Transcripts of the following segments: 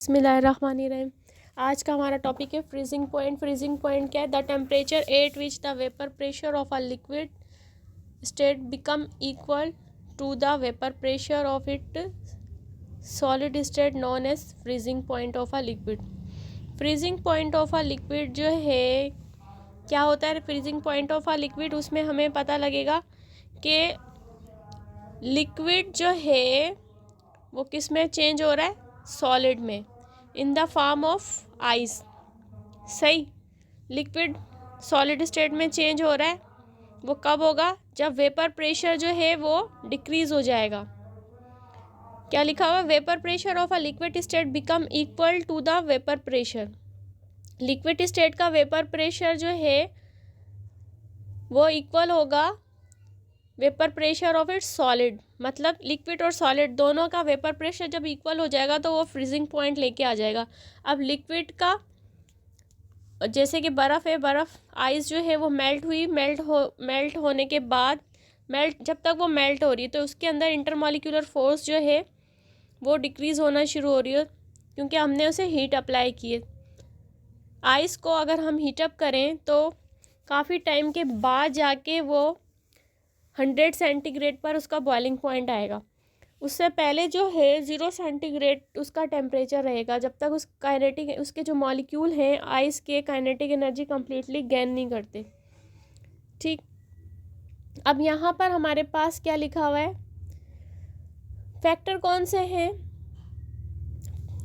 बिस्मिल्लाहिर्रहमानिर्रहीम। आज का हमारा टॉपिक है फ्रीजिंग पॉइंट। फ्रीजिंग पॉइंट क्या है? The temperature at which the vapour pressure of a liquid state become equal to the vapour pressure of it solid state known as freezing point of a liquid. Freezing point of a liquid जो है क्या होता है? Freezing point of a liquid, उसमें हमें पता लगेगा कि लिक्विड जो है वो किस में चेंज हो रहा है? सॉलिड में, in the form of ice. सही, लिक्विड सॉलिड स्टेट में चेंज हो रहा है। वो कब होगा? जब वेपर प्रेशर जो है वो डिक्रीज हो जाएगा। क्या लिखा हुआ? Vapour pressure of a liquid state become equal to the vapour pressure. Liquid state का वेपर प्रेशर जो है वो इक्वल होगा vapour pressure of its solid. मतलब लिक्विड और सॉलिड दोनों का वेपर प्रेशर जब इक्वल हो जाएगा तो वो फ्रीजिंग पॉइंट लेके आ जाएगा। अब लिक्विड का, जैसे कि बर्फ़ है, बर्फ़ आइस जो है वो मेल्ट हुई, मेल्ट होने के बाद, जब तक वो मेल्ट हो रही है तो उसके अंदर इंटरमॉलिक्यूलर फोर्स जो है वो डिक्रीज़ होना शुरू हो रही है, क्योंकि हमने उसे हीट अप्लाई की है। आइस को अगर हम हीटअप करें तो काफ़ी टाइम के बाद जाके वो 100 सेंटीग्रेड पर उसका बॉइलिंग पॉइंट आएगा। उससे पहले जो है 0 सेंटीग्रेड उसका टेम्परेचर रहेगा, जब तक उसके जो मॉलिक्यूल हैं आइस के काइनेटिक एनर्जी कम्प्लीटली गेन नहीं करते। ठीक, अब यहाँ पर हमारे पास क्या लिखा हुआ है? फैक्टर कौन से हैं?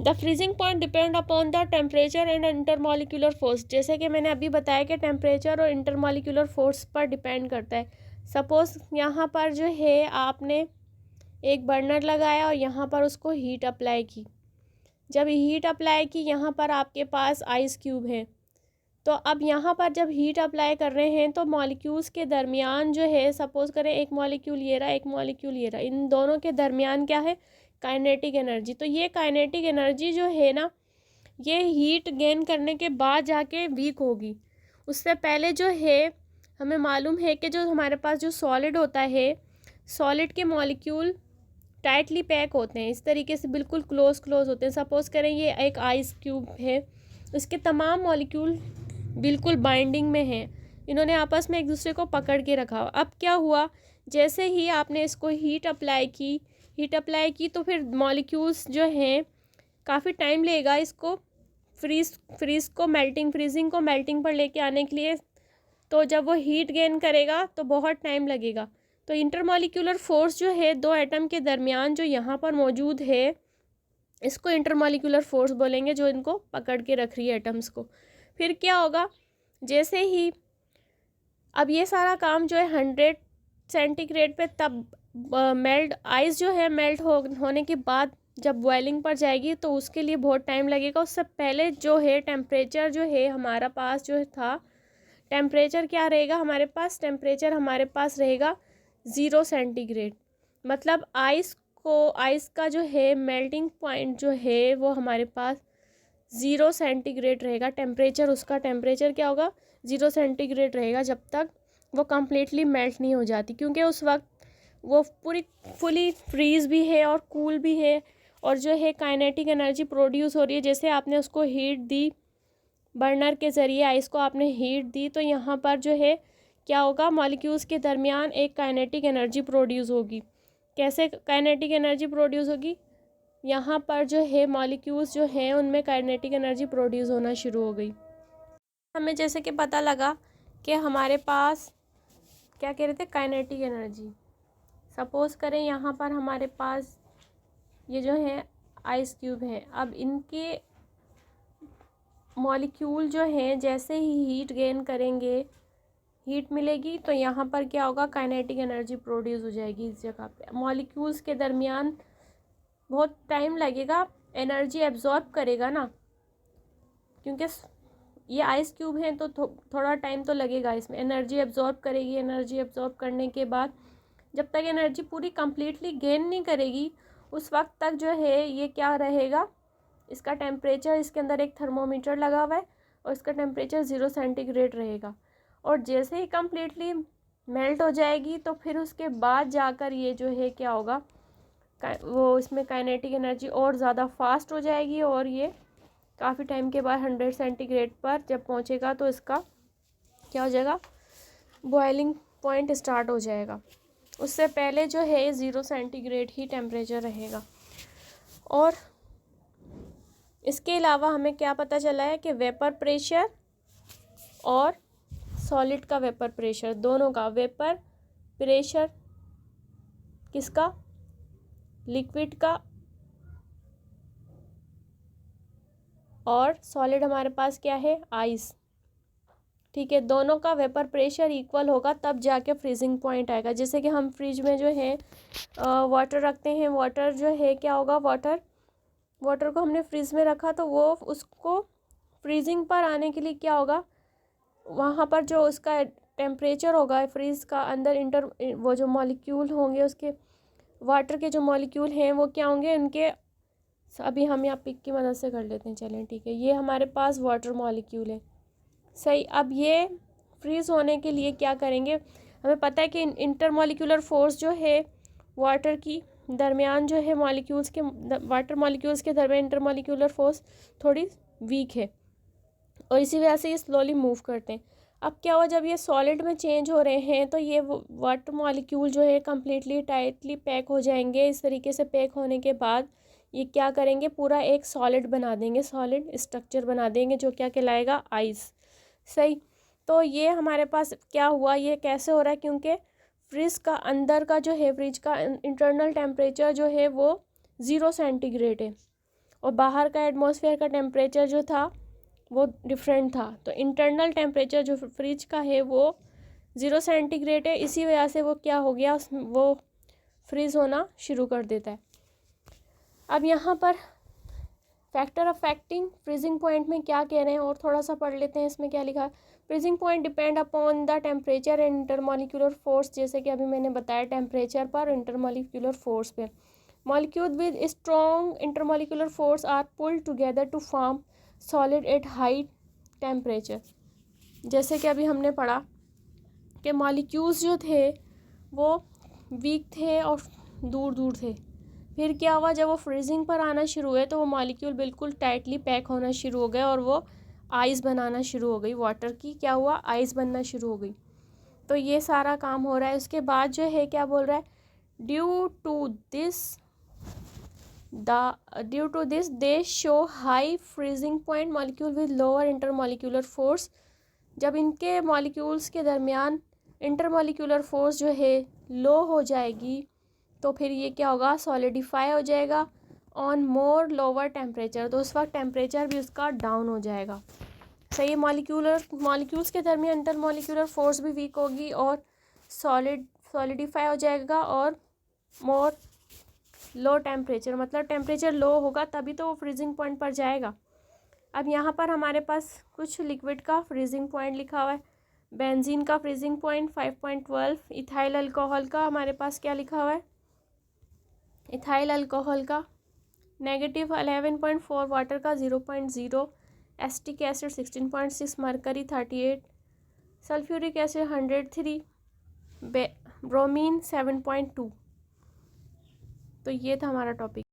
The freezing point depend upon the temperature and intermolecular force. जैसे कि मैंने अभी बताया कि टेम्परेचर और इंटरमॉलिक्यूलर फोर्स पर डिपेंड करता है। सपोज़ यहाँ पर जो है आपने एक बर्नर लगाया और यहाँ पर उसको हीट अप्लाई की। जब हीट अप्लाई की, यहाँ पर आपके पास आइस क्यूब है, तो अब यहाँ पर जब हीट अप्लाई कर रहे हैं तो मॉलिक्यूल्स के दरमियान जो है, सपोज़ करें एक मॉलिक्यूल ये रहा, एक मॉलिक्यूल ये रहा, इन दोनों के दरमियान क्या है? Kinetic energy. तो ये काइनेटिक एनर्जी जो है ना, ये हीट गेन करने के बाद जाके वीक होगी। उससे पहले जो है हमें मालूम है कि जो हमारे पास जो सॉलिड होता है, सॉलिड के मॉलिक्यूल टाइटली पैक होते हैं, इस तरीके से बिल्कुल क्लोज होते हैं। सपोज़ करें ये एक आइस क्यूब है, उसके तमाम मॉलिक्यूल बिल्कुल बाइंडिंग में हैं, इन्होंने आपस में एक दूसरे को पकड़ के रखा। अब क्या हुआ? जैसे ही आपने इसको हीट अप्लाई की तो फिर मॉलिक्यूल्स जो हैं, काफ़ी टाइम लेगा इसको फ्रीजिंग को मेल्टिंग पर लेके आने के लिए। तो जब वो हीट गेन करेगा तो बहुत टाइम लगेगा। तो इंटरमॉलिक्यूलर फोर्स जो है दो एटम के दरमियान जो यहाँ पर मौजूद है, इसको इंटरमॉलिक्यूलर फोर्स बोलेंगे, जो इनको पकड़ के रख रही है एटम्स को। फिर क्या होगा? जैसे ही अब ये सारा काम जो है 100 सेंटीग्रेड पे तब आइस जो है मेल्ट होने के बाद जब बॉइलिंग पर जाएगी तो उसके लिए बहुत टाइम लगेगा। उससे पहले जो है टेम्परेचर जो है हमारा पास जो था, टेम्परेचर क्या रहेगा हमारे पास? टेम्परेचर हमारे पास रहेगा 0 सेंटीग्रेड। मतलब आइस का जो है मेल्टिंग पॉइंट जो है वो हमारे पास 0 सेंटीग्रेड रहेगा। उसका टेम्परेचर क्या होगा? 0 सेंटीग्रेड रहेगा, जब तक वो कम्प्लीटली मेल्ट नहीं हो जाती, क्योंकि उस वक्त वो फुली फ्रीज भी है और कूल भी है, और जो है काइनेटिक एनर्जी प्रोड्यूस हो रही है। जैसे आपने उसको हीट दी, बर्नर के ज़रिए आइस को आपने हीट दी, तो यहाँ पर जो है क्या होगा? मॉलिक्यूल्स के दरमियान एक काइनेटिक एनर्जी प्रोड्यूस होगी। कैसे काइनेटिक एनर्जी प्रोड्यूस होगी? यहाँ पर जो है मॉलिक्यूल्स जो हैं उनमें काइनेटिक एनर्जी प्रोड्यूस होना शुरू हो गई। हमें जैसे कि पता लगा कि हमारे पास क्या कह रहे थे? Kinetic energy. सपोज़ करें यहाँ पर हमारे पास ये जो है आइस क्यूब है। अब इनके मॉलिक्यूल जो हैं जैसे ही हीट गेन करेंगे, हीट मिलेगी, तो यहाँ पर क्या होगा? काइनेटिक एनर्जी प्रोड्यूस हो जाएगी इस जगह पे। मॉलिक्यूल्स के दरमियान बहुत टाइम लगेगा, एनर्जी एब्जॉर्ब करेगा ना, क्योंकि ये आइस क्यूब है तो थोड़ा टाइम तो लगेगा इसमें। एनर्जी एब्जॉर्ब करेगी, एनर्जी एब्जॉर्ब करने के बाद जब तक एनर्जी पूरी कंप्लीटली गेन नहीं करेगी, उस वक्त तक जो है ये क्या रहेगा? इसका टेम्परेचर, इसके अंदर एक थर्मोमीटर लगा हुआ है और इसका टेम्परेचर 0 सेंटीग्रेड रहेगा। और जैसे ही कम्प्लीटली मेल्ट हो जाएगी तो फिर उसके बाद जाकर ये जो है क्या होगा? वो इसमें काइनेटिक एनर्जी और ज़्यादा फास्ट हो जाएगी और ये काफ़ी टाइम के बाद 100 सेंटीग्रेड पर जब पहुँचेगा तो इसका क्या हो जाएगा, बॉइलिंग पॉइंट स्टार्ट हो जाएगा। उससे पहले जो है 0 सेंटीग्रेड ही टेम्परेचर रहेगा। और इसके अलावा हमें क्या पता चला है कि वेपर प्रेशर और सॉलिड का वेपर प्रेशर, दोनों का वेपर प्रेशर किसका, लिक्विड का, और सॉलिड हमारे पास क्या है, आइस। ठीक है, दोनों का वेपर प्रेशर इक्वल होगा तब जाके फ्रीजिंग पॉइंट आएगा। जैसे कि हम फ्रिज में जो है वाटर रखते हैं, वाटर जो है क्या होगा, वाटर को हमने फ्रिज में रखा तो वो उसको फ्रीजिंग पर आने के लिए क्या होगा, वहाँ पर जो उसका टेम्परेचर होगा फ्रीज का अंदर वो जो मॉलिक्यूल होंगे उसके, वाटर के जो मॉलिक्यूल हैं वो क्या होंगे, उनके अभी हम यहाँ पिक की मदद से कर लेते हैं। चलें ठीक है, ये हमारे पास वाटर मॉलिक्यूल है। सही, अब ये फ्रीज होने के लिए क्या करेंगे, हमें पता है कि इंटरमॉलिक्यूलर फोर्स जो है वाटर की दरमियान जो है मॉलिक्यूल्स के, वाटर मॉलिक्यूल्स के दरमियान इंटरमॉलिक्यूलर फोर्स थोड़ी वीक है और इसी वजह से ये स्लोली मूव करते हैं। अब क्या हुआ, जब ये सॉलिड में चेंज हो रहे हैं तो ये वाटर मॉलिक्यूल जो है कम्प्लीटली टाइटली पैक हो जाएंगे। इस तरीके से पैक होने के बाद ये क्या करेंगे, पूरा एक सॉलिड बना देंगे, सॉलिड स्ट्रक्चर बना देंगे जो क्या कहलाएगा, आइस। सही, तो ये हमारे पास क्या हुआ, ये कैसे हो रहा है, क्योंकि फ्रिज का अंदर का जो है, फ्रिज का इंटरनल टेम्परेचर जो है वो 0 सेंटीग्रेड है और बाहर का एटमॉस्फेयर का टेम्परेचर जो था वो डिफरेंट था। तो इंटरनल टेम्परेचर जो फ्रिज का है वो 0 सेंटीग्रेड है, इसी वजह से वो क्या हो गया, वो फ्रीज़ होना शुरू कर देता है। अब यहाँ पर फैक्टर अफेक्टिंग फ्रीजिंग पॉइंट में क्या कह रहे हैं और थोड़ा सा पढ़ लेते हैं। इसमें क्या लिखा है, freezing point depend upon the temperature and intermolecular force. जैसे कि अभी मैंने बताया टेम्परेचर पर, इंटरमॉलिक्यूलर फोर्स पे। Molecule with strong intermolecular force are pulled together to form solid at high temperature. जैसे कि अभी हमने पढ़ा कि मॉलिक्यूल्स जो थे वो वीक थे और दूर दूर थे, फिर क्या हुआ, जब वो फ्रीजिंग पर आना शुरू हुए तो वो मॉलिक्यूल बिल्कुल टाइटली पैक होना शुरू हो गए और वो आइस बनाना शुरू हो गई, वाटर की क्या हुआ, आइस बनना शुरू हो गई। तो ये सारा काम हो रहा है। उसके बाद जो है क्या बोल रहा है, due to this they show high freezing point molecule with lower intermolecular force. जब इनके मॉलिक्यूल्स के दरमियान इंटरमॉलिक्यूलर फोर्स जो है लो हो जाएगी तो फिर ये क्या होगा, सॉलिडिफाई हो जाएगा ऑन मोर लोअर टेम्परेचर। तो उस वक्त टेम्परेचर भी उसका डाउन हो जाएगा। सही, मॉलिक्यूल्स के दरमियान इंटरमॉलिक्यूलर फोर्स भी वीक होगी और सॉलिडिफाई हो जाएगा और मोर लो टेम्परेचर, मतलब टेम्परेचर लो होगा तभी तो वो फ्रीजिंग पॉइंट पर जाएगा। अब यहाँ पर हमारे पास कुछ लिक्विड का फ्रीजिंग पॉइंट लिखा हुआ है। बेंजीन का फ्रीजिंग पॉइंट 5.12, इथाइल अल्कोहल का हमारे पास क्या लिखा हुआ है, इथाइल अल्कोहल का -11.4, वाटर का 0.0, acetic acid 16.6, mercury 38, sulphuric acid 103, bromine 7.2। तो ये था हमारा टॉपिक।